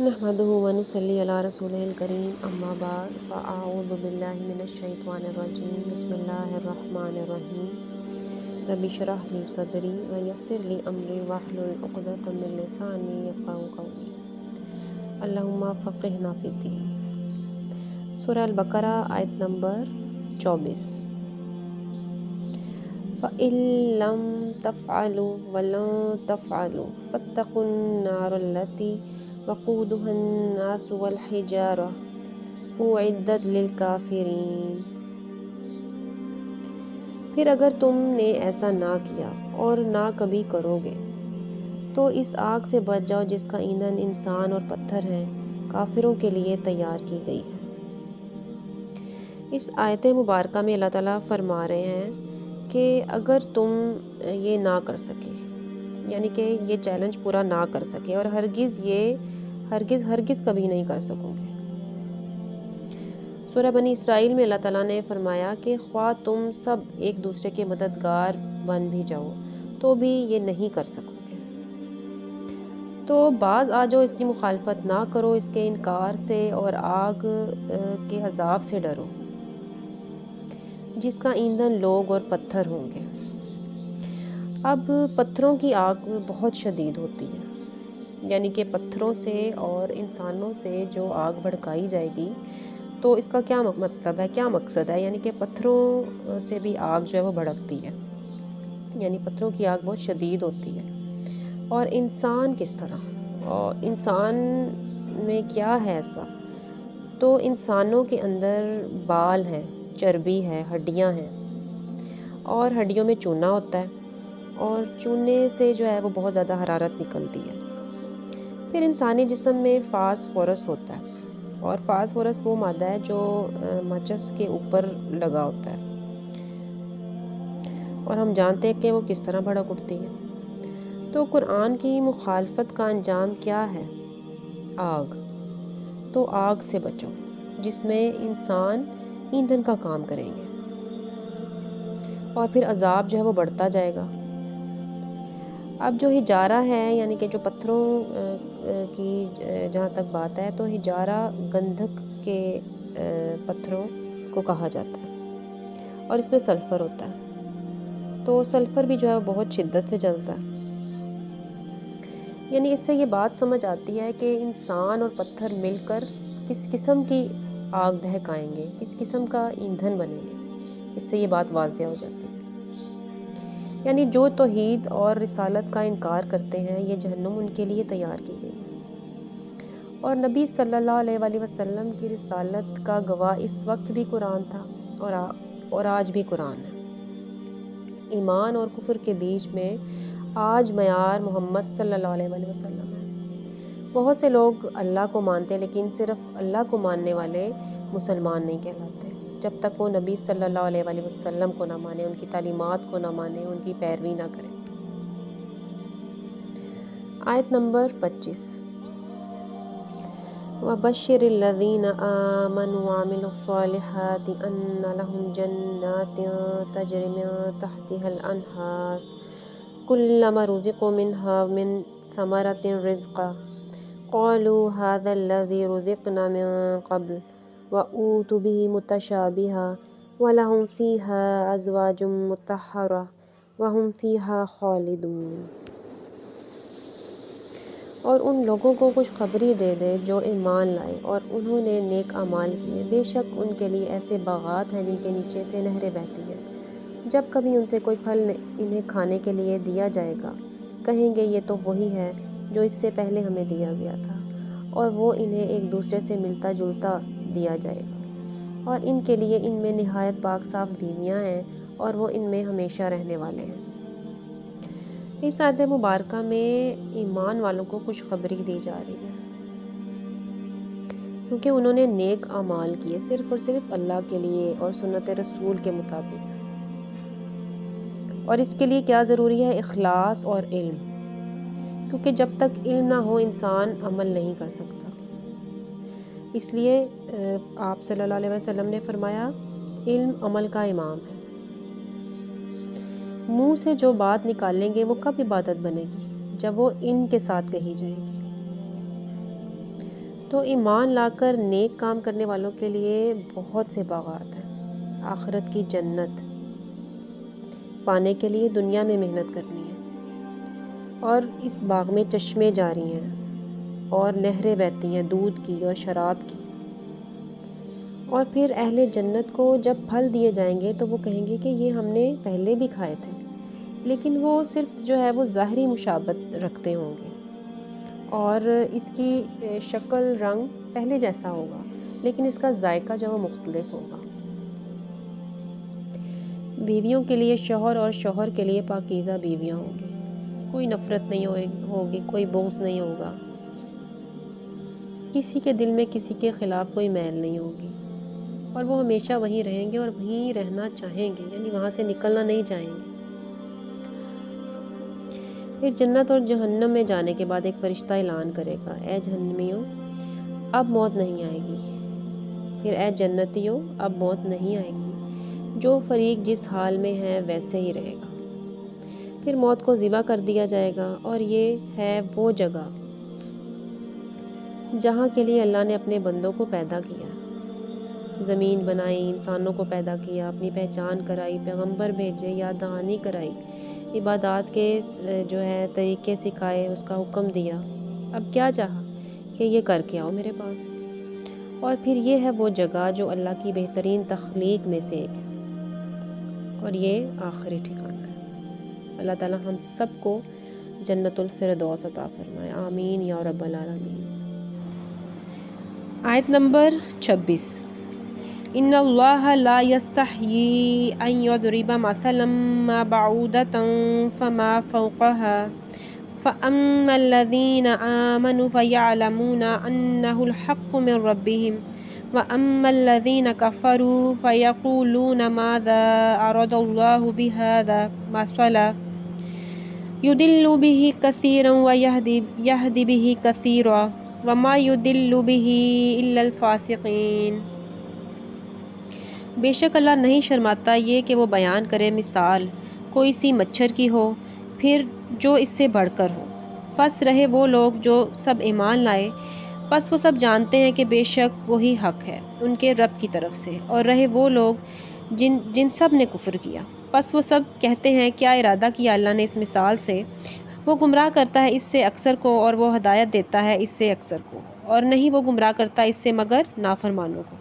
نحمدہ ونصلی علی رسولہ الکریم اما بعد فاعوذ باللہ من الشیطان الرجیم بسم اللہ الرحمن الرحیم رب اشرح لی صدری ویسر لی امری واحلل عقدۃ من لسانی یفقہوا قولی اللہم فقہنا فی الدین۔ سورہ البقرہ آیت نمبر 24۔ فَإِن لَّم تَفْعَلُوا وَلَن تَفْعَلُوا فَاتَّقُوا النَّارَ الَّتِي وَقُودُهَا النَّاسُ وَالْحِجَارَةُ أُعِدَّتْ لِلْكَافِرِينَ۔ پھر اگر تم نے ایسا نہ کیا اور نہ کبھی کرو گے تو اس آگ سے بچ جاؤ جس کا ایندھن انسان اور پتھر ہیں، کافروں کے لیے تیار کی گئی ہے۔ اس آیت مبارکہ میں اللہ تعالیٰ فرما رہے ہیں کہ اگر تم یہ نہ کر سکے، یعنی کہ یہ چیلنج پورا نہ کر سکے اور ہرگز کبھی نہیں کر سکو گے۔ سورہ بنی اسرائیل میں اللہ تعالیٰ نے فرمایا کہ خواہ تم سب ایک دوسرے کے مددگار بن بھی جاؤ تو بھی یہ نہیں کر سکو گے۔ تو بعض آ جاؤ، اس کی مخالفت نہ کرو، اس کے انکار سے اور آگ کے عذاب سے ڈرو جس کا ایندھن لوگ اور پتھر ہوں گے۔ اب پتھروں کی آگ بہت شدید ہوتی ہے، یعنی کہ پتھروں سے اور انسانوں سے جو آگ بھڑکائی جائے گی تو اس کا کیا مطلب ہے، کیا مقصد ہے؟ یعنی کہ پتھروں سے بھی آگ جو ہے وہ بھڑکتی ہے، یعنی پتھروں کی آگ بہت شدید ہوتی ہے۔ اور انسان کس طرح، اور انسان میں کیا ہے ایسا؟ تو انسانوں کے اندر بال ہیں، چربی ہے، ہڈیاں ہیں، اور ہڈیوں میں چونا ہوتا ہے، اور چونے سے جو ہے وہ بہت زیادہ حرارت نکلتی ہے۔ پھر انسانی جسم میں فاسفورس ہوتا ہے، اور فاسفورس وہ مادہ ہے جو ماچس کے اوپر لگا ہوتا ہے، اور ہم جانتے ہیں کہ وہ کس طرح بھڑک اٹھتی ہے۔ تو قرآن کی مخالفت کا انجام کیا ہے؟ آگ۔ تو آگ سے بچو جس میں انسان ایندھن کا کام کریں گے، اور پھر عذاب جو ہے وہ بڑھتا جائے گا۔ اب جو ہجارہ ہے، یعنی کہ جو پتھروں کی جہاں تک بات ہے، تو ہجارہ گندھک کے پتھروں کو کہا جاتا ہے، اور اس میں سلفر ہوتا ہے۔ تو سلفر بھی جو ہے وہ بہت شدت سے جلتا ہے۔ یعنی اس سے یہ بات سمجھ آتی ہے کہ انسان اور پتھر مل کر کس قسم کی آگ دہکائیں گے، کس قسم کا ایندھن بنیں گے۔ اس سے یہ بات واضح ہو جاتی ہے۔ یعنی جو توحید اور رسالت کا انکار کرتے ہیں، یہ جہنم ان کے لیے تیار کی گئی ہے۔ اور نبی صلی اللہ علیہ وآلہ وسلم کی رسالت کا گواہ اس وقت بھی قرآن تھا، اور آج بھی قرآن ہے۔ ایمان اور کفر کے بیچ میں آج معیار محمد صلی اللہ علیہ وآلہ وسلم ہے۔ بہت سے لوگ اللہ کو مانتے ہیں، لیکن صرف اللہ کو ماننے والے مسلمان نہیں کہلاتے جب تک وہ نبی صلی اللہ علیہ وآلہ وسلم کو نہ مانے، ان کی تعلیمات کو نہ مانے، ان کی پیروی نہ کریں۔ آیت نمبر 25۔ وَبَشِّرِ الَّذِينَ آمَنُوا وَعَمِلُوا الصَّالِحَاتِ أَنَّ لَهُمْ جَنَّاتٍ تَجْرِي مِن تَحْتِهَا الْأَنْهَارُ كُلَّمَا رُزِقُوا مِنْهَا مِن ثَمَرَةٍ رِزْقًا قَالُوا هَذَا الَّذِي رُزِقْنَا مِن قَبْلُ وَأُوتُوا بِهِ مُتَشَابِهًا وَلَهُمْ فِيهَا أَزْوَاجٌ مُطَهَّرَةٌ وَهُمْ فِيهَا خَالِدُونَ۔ اور ان لوگوں کو خوشخبری دے دے جو ایمان لائے اور انہوں نے نیک اعمال کیے، بے شک ان کے لیے ایسے باغات ہیں جن کے نیچے سے نہریں بہتی ہیں۔ جب کبھی ان سے کوئی پھل انہیں کھانے کے لیے دیا جائے گا، کہیں گے یہ تو وہی ہے جو اس سے پہلے ہمیں دیا گیا تھا، اور وہ انہیں ایک دوسرے سے ملتا جلتا دیا جائے گا، اور ان کے لیے ان میں نہایت پاک صاف بیویاں ہیں، اور وہ ان میں ہمیشہ رہنے والے ہیں۔ اس آیت مبارکہ میں ایمان والوں کو خوشخبری دی جا رہی ہے، کیونکہ انہوں نے نیک اعمال کیے صرف اور صرف اللہ کے لیے اور سنت رسول کے مطابق۔ اور اس کے لیے کیا ضروری ہے؟ اخلاص اور علم، کیونکہ جب تک علم نہ ہو انسان عمل نہیں کر سکتا۔ اس لیے آپ صلی اللہ علیہ وسلم نے فرمایا، علم عمل کا امام ہے۔ منہ سے جو بات نکالیں گے وہ کب عبادت بنے گی؟ جب وہ علم کے ساتھ کہی جائے گی۔ تو ایمان لا کر نیک کام کرنے والوں کے لیے بہت سے باغات ہیں۔ آخرت کی جنت پانے کے لیے دنیا میں محنت کرنی ہے، اور اس باغ میں چشمے جاری ہیں اور نہریں بہتی ہیں دودھ کی اور شراب کی۔ اور پھر اہل جنت کو جب پھل دیے جائیں گے تو وہ کہیں گے کہ یہ ہم نے پہلے بھی کھائے تھے، لیکن وہ صرف جو ہے وہ ظاہری مشابہت رکھتے ہوں گے، اور اس کی شکل رنگ پہلے جیسا ہوگا، لیکن اس کا ذائقہ جو ہے مختلف ہوگا۔ بیویوں کے لیے شوہر اور شوہر کے لیے پاکیزہ بیویاں ہوں گی، کوئی نفرت نہیں ہوگی، کوئی بغض نہیں ہوگا، کسی کے دل میں کسی کے خلاف کوئی میل نہیں ہوگی، اور وہ ہمیشہ وہیں رہیں گے اور وہیں رہنا چاہیں گے، یعنی وہاں سے نکلنا نہیں چاہیں گے۔ پھر جنت اور جہنم میں جانے کے بعد ایک فرشتہ اعلان کرے گا، اے جہنمیوں اب موت نہیں آئے گی، پھر اے جنتیوں اب موت نہیں آئے گی، جو فریق جس حال میں ہے ویسے ہی رہے گا۔ پھر موت کو ذبح کر دیا جائے گا، اور یہ ہے وہ جگہ جہاں کے لیے اللہ نے اپنے بندوں کو پیدا کیا، زمین بنائی، انسانوں کو پیدا کیا، اپنی پہچان کرائی، پیغمبر بھیجے، یاد دہانی کرائی، عبادات کے جو ہے طریقے سکھائے، اس کا حکم دیا، اب کیا چاہا کہ یہ کر کے آؤ میرے پاس۔ اور پھر یہ ہے وہ جگہ جو اللہ کی بہترین تخلیق میں سے ایک ہے، اور یہ آخری ٹھکانہ ہے۔ اللہ تعالی ہم سب کو جنت الفردوس عطا فرمائے، آمین یا رب العالمین۔ آیت نمبر 26۔ ان اللہ لا یستحیی ان یضرب مثلا ما بعودۃ فما فوقها فاما الذین آمنوا فیعلمون انہ الحق من ربهم واما الذین کفروا فیقولون ماذا اراد اللہ بہذا مثلا یضل بہ کثیرا ویہدی بہ کثیرا وما یضل بہ الا الفاسقین۔ بے شک اللہ نہیں شرماتا یہ کہ وہ بیان کرے مثال کوئی سی مچھر کی ہو، پھر جو اس سے بڑھ کر ہو، پس رہے وہ لوگ جو سب ایمان لائے، پس وہ سب جانتے ہیں کہ بے شک وہی حق ہے ان کے رب کی طرف سے، اور رہے وہ لوگ جن سب نے کفر کیا، پس وہ سب کہتے ہیں کیا ارادہ کیا اللہ نے اس مثال سے، وہ گمراہ کرتا ہے اس سے اکثر کو اور وہ ہدایت دیتا ہے اس سے اکثر کو، اور نہیں وہ گمراہ کرتا اس سے مگر نافرمانوں کو۔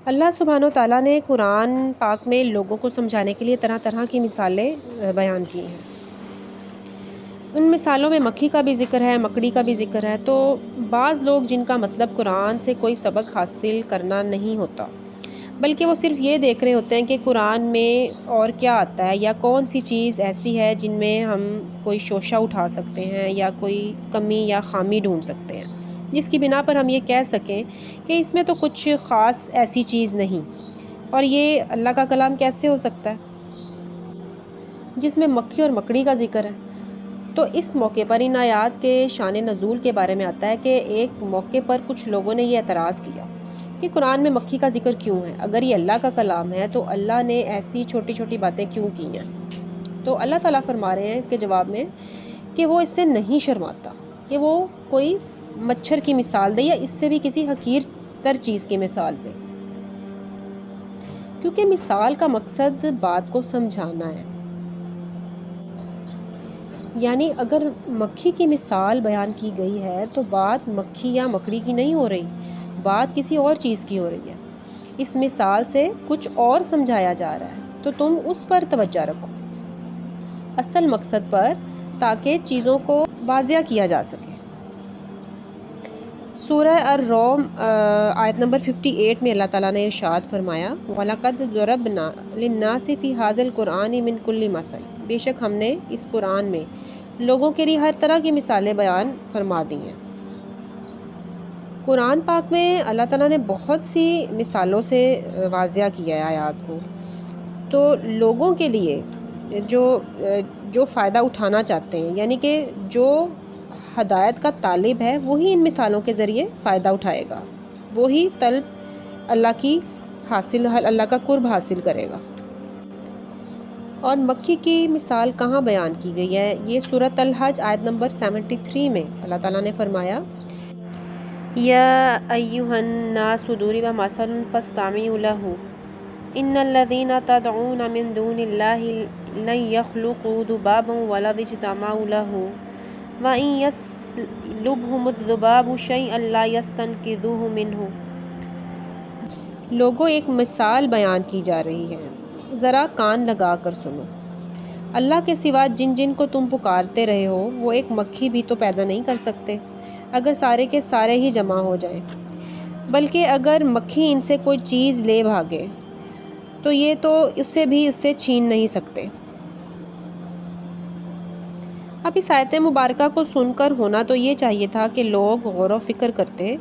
اللہ سبحانہ و تعالیٰ نے قرآن پاک میں لوگوں کو سمجھانے کے لیے طرح طرح کی مثالیں بیان کی ہیں۔ ان مثالوں میں مکھی کا بھی ذکر ہے، مکڑی کا بھی ذکر ہے۔ تو بعض لوگ جن کا مطلب قرآن سے کوئی سبق حاصل کرنا نہیں ہوتا، بلکہ وہ صرف یہ دیکھ رہے ہوتے ہیں کہ قرآن میں اور کیا آتا ہے، یا کون سی چیز ایسی ہے جن میں ہم کوئی شوشہ اٹھا سکتے ہیں یا کوئی کمی یا خامی ڈھونڈ سکتے ہیں، جس کی بنا پر ہم یہ کہہ سکیں کہ اس میں تو کچھ خاص ایسی چیز نہیں، اور یہ اللہ کا کلام کیسے ہو سکتا ہے جس میں مکھی اور مکڑی کا ذکر ہے۔ تو اس موقع پر ان آیات کے شان نزول کے بارے میں آتا ہے کہ ایک موقع پر کچھ لوگوں نے یہ اعتراض کیا کہ قرآن میں مکھی کا ذکر کیوں ہے، اگر یہ اللہ کا کلام ہے تو اللہ نے ایسی چھوٹی چھوٹی باتیں کیوں کی ہیں۔ تو اللہ تعالیٰ فرما رہے ہیں اس کے جواب میں کہ وہ اس سے نہیں شرماتا کہ وہ کوئی مچھر کی مثال دے یا اس سے بھی کسی حقیر تر چیز کی مثال دے، کیونکہ مثال کا مقصد بات کو سمجھانا ہے۔ یعنی اگر مکھی کی مثال بیان کی گئی ہے تو بات مکھی یا مکڑی کی نہیں ہو رہی، بات کسی اور چیز کی ہو رہی ہے، اس مثال سے کچھ اور سمجھایا جا رہا ہے، تو تم اس پر توجہ رکھو، اصل مقصد پر، تاکہ چیزوں کو واضح کیا جا سکے۔ سورہ الروم آیت نمبر 58 میں اللہ تعالیٰ نے ارشاد فرمایا، وَلَقَدْ ضَرَبْنَا لِلنَّاسِ فِي هَذَا الْقُرْآنِ مِنْ كُلِّ مَثَلٍ، بے شک ہم نے اس قرآن میں لوگوں کے لیے ہر طرح کی مثالیں بیان فرما دی ہیں۔ قرآن پاک میں اللہ تعالیٰ نے بہت سی مثالوں سے واضح کیا ہے آیات کو، تو لوگوں کے لیے جو فائدہ اٹھانا چاہتے ہیں، یعنی کہ جو ہدایت کا طالب ہے وہی ان مثالوں کے ذریعے فائدہ اٹھائے گا، وہی طلب اللہ کا قرب حاصل کرے گا۔ اور مکھی کی مثال کہاں بیان کی گئی ہے؟ یہ سورۃ الحج آیت نمبر 73 میں اللہ تعالیٰ نے فرمایا یا ایھا الناس ضرب مثل فاستمعوا له ان الذين تدعون من دون الله لن يخلقوا ذبابا ولو اجتمعوا له وإن يسلبهم الذباب شيئا لا يستنقذوه منه۔ لوگوں، ایک مثال بیان کی جا رہی ہے، ذرا کان لگا کر سنو۔ اللہ کے سوا جن جن کو تم پکارتے رہے ہو وہ ایک مکھی بھی تو پیدا نہیں کر سکتے اگر سارے کے سارے ہی جمع ہو جائیں، بلکہ اگر مکھی ان سے کوئی چیز لے بھاگے تو یہ تو اسے بھی اس سے چھین نہیں سکتے۔ اب اس آیت مبارکہ کو سن کر ہونا تو یہ چاہیے تھا کہ لوگ غور و فکر کرتے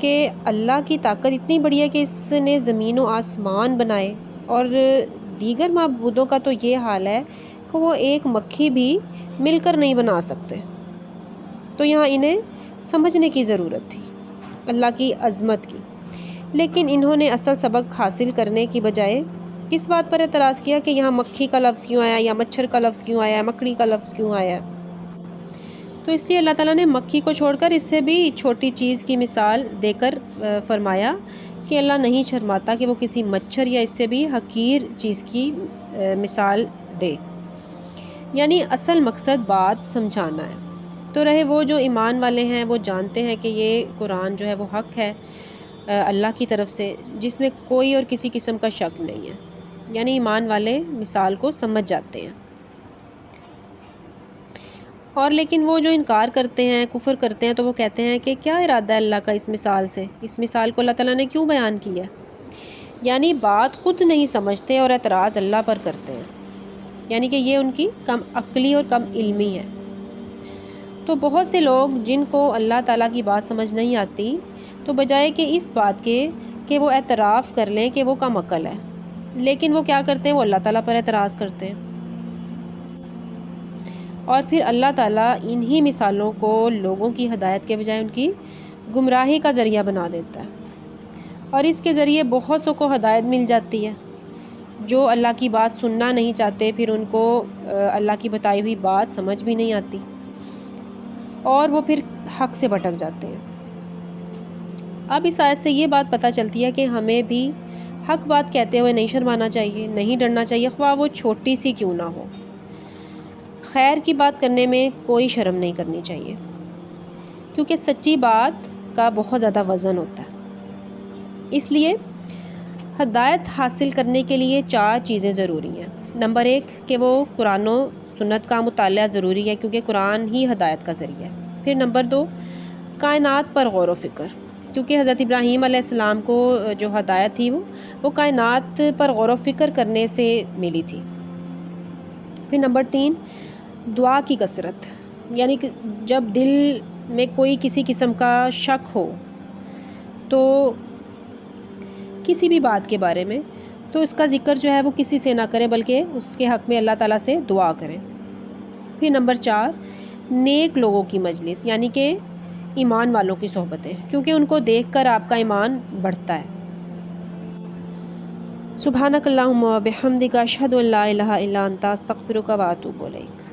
کہ اللہ کی طاقت اتنی بڑی ہے کہ اس نے زمین و آسمان بنائے، اور دیگر معبودوں کا تو یہ حال ہے کہ وہ ایک مکھی بھی مل کر نہیں بنا سکتے۔ تو یہاں انہیں سمجھنے کی ضرورت تھی اللہ کی عظمت کی، لیکن انہوں نے اصل سبق حاصل کرنے کی بجائے کس بات پر اعتراض کیا کہ یہاں مکھی کا لفظ کیوں آیا، یا مچھر کا لفظ کیوں آیا، مکڑی کا لفظ کیوں آیا؟ تو اس لیے اللہ تعالیٰ نے مکھی کو چھوڑ کر اس سے بھی چھوٹی چیز کی مثال دے کر فرمایا کہ اللہ نہیں شرماتا کہ وہ کسی مچھر یا اس سے بھی حقیر چیز کی مثال دے، یعنی اصل مقصد بات سمجھانا ہے۔ تو رہے وہ جو ایمان والے ہیں وہ جانتے ہیں کہ یہ قرآن جو ہے وہ حق ہے اللہ کی طرف سے، جس میں کوئی اور کسی قسم کا شک نہیں ہے، یعنی ایمان والے مثال کو سمجھ جاتے ہیں۔ اور لیکن وہ جو انکار کرتے ہیں، کفر کرتے ہیں، تو وہ کہتے ہیں کہ کیا ارادہ ہے اللہ کا اس مثال سے، اس مثال کو اللہ تعالیٰ نے کیوں بیان کیا ہے؟ یعنی بات خود نہیں سمجھتے اور اعتراض اللہ پر کرتے ہیں، یعنی کہ یہ ان کی کم عقلی اور کم علمی ہے۔ تو بہت سے لوگ جن کو اللہ تعالیٰ کی بات سمجھ نہیں آتی، تو بجائے کہ اس بات کے کہ وہ اعتراف کر لیں کہ وہ کم عقل ہے، لیکن وہ کیا کرتے ہیں، وہ اللہ تعالیٰ پر اعتراض کرتے ہیں، اور پھر اللہ تعالیٰ انہی مثالوں کو لوگوں کی ہدایت کے بجائے ان کی گمراہی کا ذریعہ بنا دیتا ہے، اور اس کے ذریعے بہت سو کو ہدایت مل جاتی ہے جو اللہ کی بات سننا نہیں چاہتے، پھر ان کو اللہ کی بتائی ہوئی بات سمجھ بھی نہیں آتی اور وہ پھر حق سے بھٹک جاتے ہیں۔ اب اس آیت سے یہ بات پتہ چلتی ہے کہ ہمیں بھی حق بات کہتے ہوئے نہیں شرمانا چاہیے، نہیں ڈرنا چاہیے، خواہ وہ چھوٹی سی کیوں نہ ہو۔ خیر کی بات کرنے میں کوئی شرم نہیں کرنی چاہیے، کیونکہ سچی بات کا بہت زیادہ وزن ہوتا ہے۔ اس لیے ہدایت حاصل کرنے کے لیے 4 چیزیں ضروری ہیں۔ نمبر 1 کہ وہ قرآن و سنت کا مطالعہ ضروری ہے، کیونکہ قرآن ہی ہدایت کا ذریعہ ہے۔ پھر نمبر 2 کائنات پر غور و فکر، کیونکہ حضرت ابراہیم علیہ السلام کو جو ہدایت تھی وہ کائنات پر غور و فکر کرنے سے ملی تھی۔ پھر نمبر 3 دعا کی کثرت، یعنی کہ جب دل میں کوئی کسی قسم کا شک ہو تو کسی بھی بات کے بارے میں، تو اس کا ذکر جو ہے وہ کسی سے نہ کریں بلکہ اس کے حق میں اللہ تعالیٰ سے دعا کریں۔ پھر نمبر 4 نیک لوگوں کی مجلس، یعنی کہ ایمان والوں کی صحبتیں، کیونکہ ان کو دیکھ کر آپ کا ایمان بڑھتا ہے۔ سبحانک اللہم و بحمدک اشہد ان لا الہ الا انت استغفرک و اتوب الیک۔